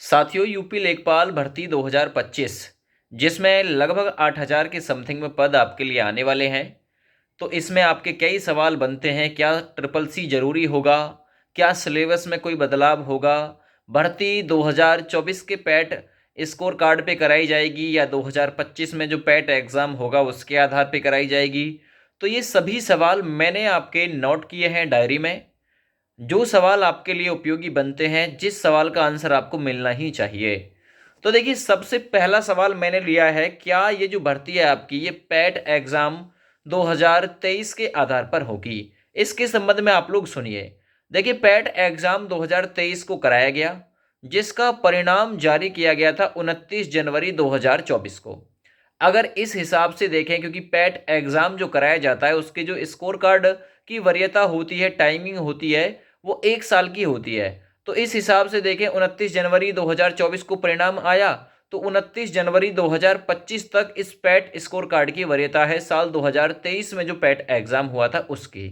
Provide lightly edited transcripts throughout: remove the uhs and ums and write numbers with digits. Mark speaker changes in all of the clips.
Speaker 1: साथियों, यूपी लेखपाल भर्ती 2025 जिसमें लगभग 8,000 के समथिंग में पद आपके लिए आने वाले हैं। तो इसमें आपके कई सवाल बनते हैं। क्या ट्रिपल सी जरूरी होगा? क्या सिलेबस में कोई बदलाव होगा? भर्ती 2024 के पैट स्कोर कार्ड पे कराई जाएगी या 2025 में जो पैट एग्ज़ाम होगा उसके आधार पे कराई जाएगी? तो ये सभी सवाल मैंने आपके नोट किए हैं डायरी में। जो सवाल आपके लिए उपयोगी बनते हैं, जिस सवाल का आंसर आपको मिलना ही चाहिए। तो देखिए, सबसे पहला सवाल मैंने लिया है, क्या ये जो भर्ती है आपकी, ये पैट एग्जाम 2023 के आधार पर होगी? इसके संबंध में आप लोग सुनिए। देखिए, पैट एग्जाम 2023 को कराया गया, जिसका परिणाम जारी किया गया था 29 जनवरी 2024 को। अगर इस हिसाब से देखें, क्योंकि पैट एग्जाम जो कराया जाता है उसके जो स्कोर कार्ड की वरीयता होती है, टाइमिंग होती है, वो 1 साल की होती है। तो इस हिसाब से देखें, 29 जनवरी 2024 को परिणाम आया, तो 29 जनवरी 2025 तक इस पैट स्कोर कार्ड की वरीयता है साल 2023 में जो पैट एग्जाम हुआ था उसकी।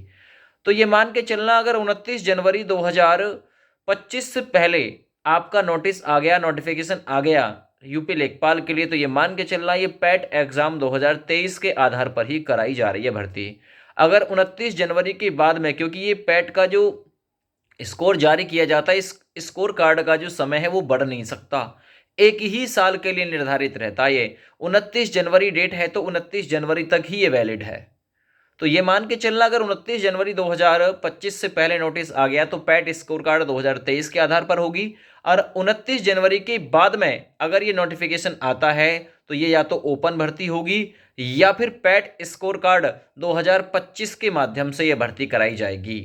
Speaker 1: तो ये मान के चलना, अगर 29 जनवरी 2025 से पहले आपका नोटिस आ गया, नोटिफिकेशन आ गया यूपी लेखपाल के लिए, तो ये मान के चलना ये पैट एग्जाम 2023 के आधार पर ही कराई जा रही है भर्ती। अगर 29 जनवरी के बाद में, क्योंकि ये पैट का जो स्कोर जारी किया जाता है, इस स्कोर कार्ड का जो समय है वो बढ़ नहीं सकता, एक ही साल के लिए निर्धारित रहता है। ये 29 जनवरी डेट है तो 29 जनवरी तक ही ये वैलिड है। तो ये मान के चलना, अगर 29 जनवरी 2025 से पहले नोटिस आ गया तो पैट स्कोर कार्ड 2023 के आधार पर होगी। और 29 जनवरी के बाद में अगर ये नोटिफिकेशन आता है तो ये या तो ओपन भर्ती होगी या फिर पैट स्कोर कार्ड 2025 के माध्यम से ये भर्ती कराई जाएगी।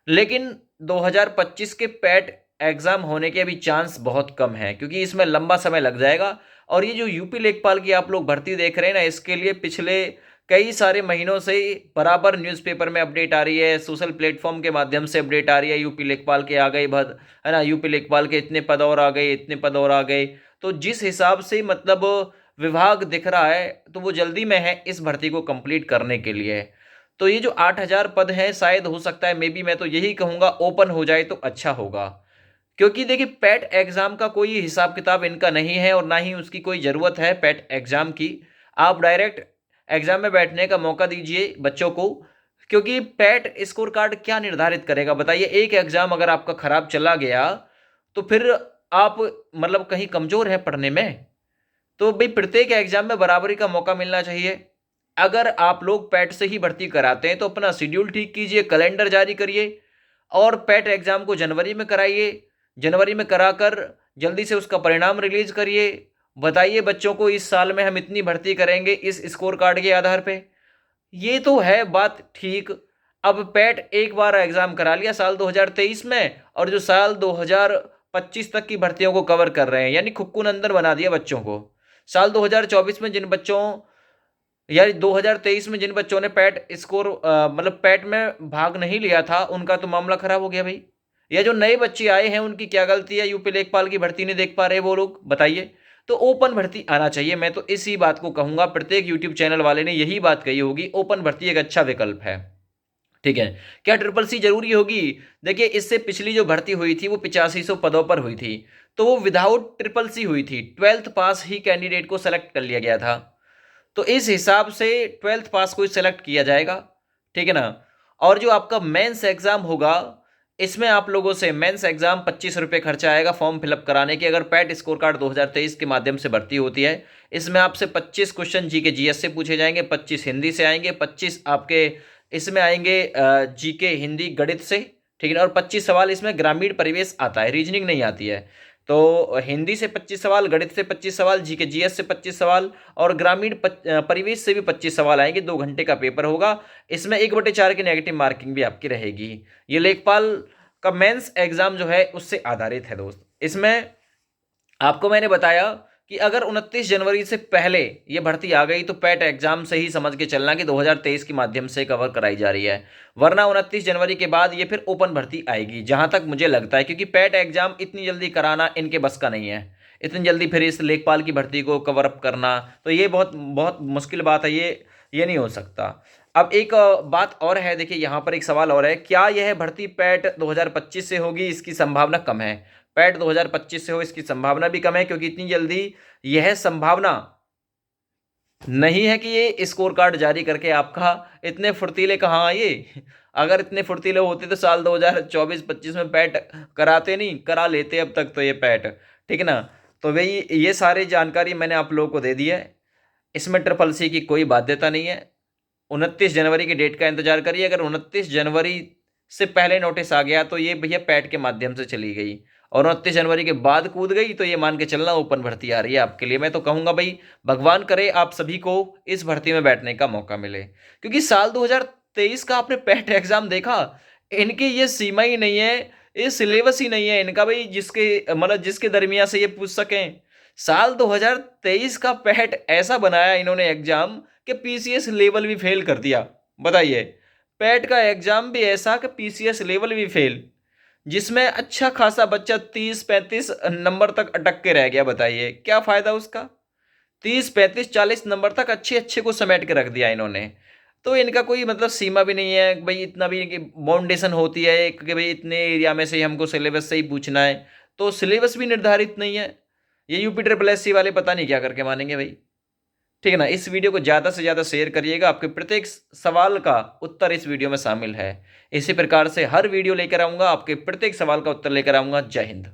Speaker 1: लेकिन 2025 के पैट एग्जाम होने के अभी चांस बहुत कम है, क्योंकि इसमें लंबा समय लग जाएगा। और ये जो यूपी लेखपाल की आप लोग भर्ती देख रहे हैं ना, इसके लिए पिछले कई सारे महीनों से बराबर न्यूज़पेपर में अपडेट आ रही है, सोशल प्लेटफॉर्म के माध्यम से अपडेट आ रही है, यूपी लेखपाल के आ गए भद, है ना, यूपी लेखपाल के इतने पद और आ गए, इतने पद और आ गए। तो जिस हिसाब से मतलब विभाग दिख रहा है, तो वो जल्दी में है इस भर्ती को कंप्लीट करने के लिए। तो ये जो 8,000 पद हैं, शायद हो सकता है, मे बी मैं तो यही कहूँगा ओपन हो जाए तो अच्छा होगा। क्योंकि देखिए, पैट एग्जाम का कोई हिसाब किताब इनका नहीं है और ना ही उसकी कोई ज़रूरत है पैट एग्जाम की। आप डायरेक्ट एग्जाम में बैठने का मौका दीजिए बच्चों को। क्योंकि पैट स्कोर कार्ड क्या निर्धारित करेगा बताइए? एक एग्जाम अगर आपका खराब चला गया तो फिर आप मतलब कहीं कमजोर है पढ़ने में? तो भाई, प्रत्येक एग्जाम में बराबरी का मौका मिलना चाहिए। अगर आप लोग पैट से ही भर्ती कराते हैं तो अपना शेड्यूल ठीक कीजिए, कैलेंडर जारी करिए और पैट एग्जाम को जनवरी में कराइए। जनवरी में कराकर जल्दी से उसका परिणाम रिलीज करिए। बताइए बच्चों को, इस साल में हम इतनी भर्ती करेंगे इस स्कोर कार्ड के आधार पे। ये तो है बात ठीक। अब पैट एक बार एग्जाम करा लिया साल 2023 में, और जो साल 2025 तक की भर्तियों को कवर कर रहे हैं, यानी खुक्कू नंदन बना दिया बच्चों को। साल 2024 में जिन बच्चों, यार 2023 में जिन बच्चों ने पैट स्कोर मतलब पैट में भाग नहीं लिया था, उनका तो मामला खराब हो गया भाई। या जो नए बच्चे आए हैं उनकी क्या गलती है? यूपी लेखपाल की भर्ती नहीं देख पा रहे वो लोग, बताइए। तो ओपन भर्ती आना चाहिए, मैं तो इसी बात को कहूंगा। प्रत्येक यूट्यूब चैनल वाले ने यही बात कही होगी, ओपन भर्ती एक अच्छा विकल्प है। ठीक है। क्या ट्रिपल सी जरूरी होगी? देखिए, इससे पिछली जो भर्ती हुई थी वो 8500 पदों पर हुई थी, तो वो विदाउट ट्रिपल सी हुई थी। 12th पास ही कैंडिडेट को सेलेक्ट कर लिया गया था। तो इस हिसाब से 12th पास को सिलेक्ट किया जाएगा, ठीक है ना। और जो आपका मेंस एग्जाम होगा, इसमें आप लोगों से मेंस एग्जाम 25 रुपये खर्चा आएगा फॉर्म फिलअप कराने के। अगर पैट स्कोर कार्ड 2023 के माध्यम से भर्ती होती है, इसमें आपसे 25 क्वेश्चन जी के जीएस से पूछे जाएंगे, 25 हिंदी से आएंगे, 25 आपके इसमें आएंगे जी के हिंदी गणित से, ठीक है ना। और 25 सवाल इसमें ग्रामीण परिवेश आता है, रीजनिंग नहीं आती है। तो हिंदी से 25 सवाल, गणित से 25 सवाल, जी के जीएस से 25 सवाल और ग्रामीण परिवेश से भी 25 सवाल आएंगे। 2 घंटे का पेपर होगा। इसमें 1/4 की नेगेटिव मार्किंग भी आपकी रहेगी। ये लेखपाल का मेंस एग्जाम जो है उससे आधारित है दोस्त। इसमें आपको मैंने बताया कि अगर 29 जनवरी से पहले ये भर्ती आ गई तो पैट एग्जाम से ही समझ के चलना कि 2023 के माध्यम से कवर कराई जा रही है। वरना 29 जनवरी के बाद ये फिर ओपन भर्ती आएगी, जहां तक मुझे लगता है, क्योंकि पैट एग्जाम इतनी जल्दी कराना इनके बस का नहीं है। इतनी जल्दी फिर इस लेखपाल की भर्ती को कवर अप करना, तो ये बहुत बहुत मुश्किल बात है। ये नहीं हो सकता। अब एक बात और है, देखिए यहाँ पर एक सवाल और है, क्या यह भर्ती पैट 2025 से होगी? इसकी संभावना कम है। पैट 2025 से हो इसकी संभावना भी कम है, क्योंकि इतनी जल्दी यह संभावना नहीं है कि ये स्कोर कार्ड जारी करके आपका, इतने फुर्तीले कहाँ आए। अगर इतने फुर्तीले होते तो साल 2024-25 में पैट कराते नहीं, करा लेते अब तक तो ये पैट, ठीक है ना। तो भाई ये सारी जानकारी मैंने आप लोगों को दे दी है। इसमें ट्रिपल सी की कोई बाध्यता नहीं है। 29 जनवरी की डेट का इंतजार करिए। अगर 29 जनवरी से पहले नोटिस आ गया तो ये भैया पैट के माध्यम से चली गई, और 29 जनवरी के बाद कूद गई तो ये मान के चलना ओपन भर्ती आ रही है आपके लिए। मैं तो कहूंगा भाई भगवान करे आप सभी को इस भर्ती में बैठने का मौका मिले, क्योंकि साल 2023 का आपने पैट एग्जाम देखा, इनकी ये सीमा ही नहीं है, ये सिलेबस ही नहीं है इनका भाई, जिसके मतलब जिसके दरमियान से ये पूछ सकें। साल 2023 का पैट ऐसा बनाया इन्होंने एग्जाम कि पीसीएस लेवल भी फेल कर दिया। बताइए, पैट का एग्जाम भी ऐसा कि पीसीएस लेवल भी फेल, जिसमें अच्छा खासा बच्चा 30-35 नंबर तक अटक के रह गया। बताइए क्या फायदा उसका? 30-35-40 नंबर तक अच्छे अच्छे को समेट के रख दिया इन्होंने। तो इनका कोई मतलब सीमा भी नहीं है भाई, इतना भी कि बाउंडेशन होती है कि भाई इतने एरिया में से ही हमको सिलेबस से ही पूछना है, तो सिलेबस भी निर्धारित नहीं है। ये यूपी ट्रिपल एससी वाले पता नहीं क्या करके मानेंगे भाई, ठीक है ना। इस वीडियो को ज़्यादा से ज़्यादा शेयर करिएगा, आपके प्रत्येक सवाल का उत्तर इस वीडियो में शामिल है। इसी प्रकार से हर वीडियो लेकर आऊँगा, आपके प्रत्येक सवाल का उत्तर लेकर आऊँगा। जय हिंद।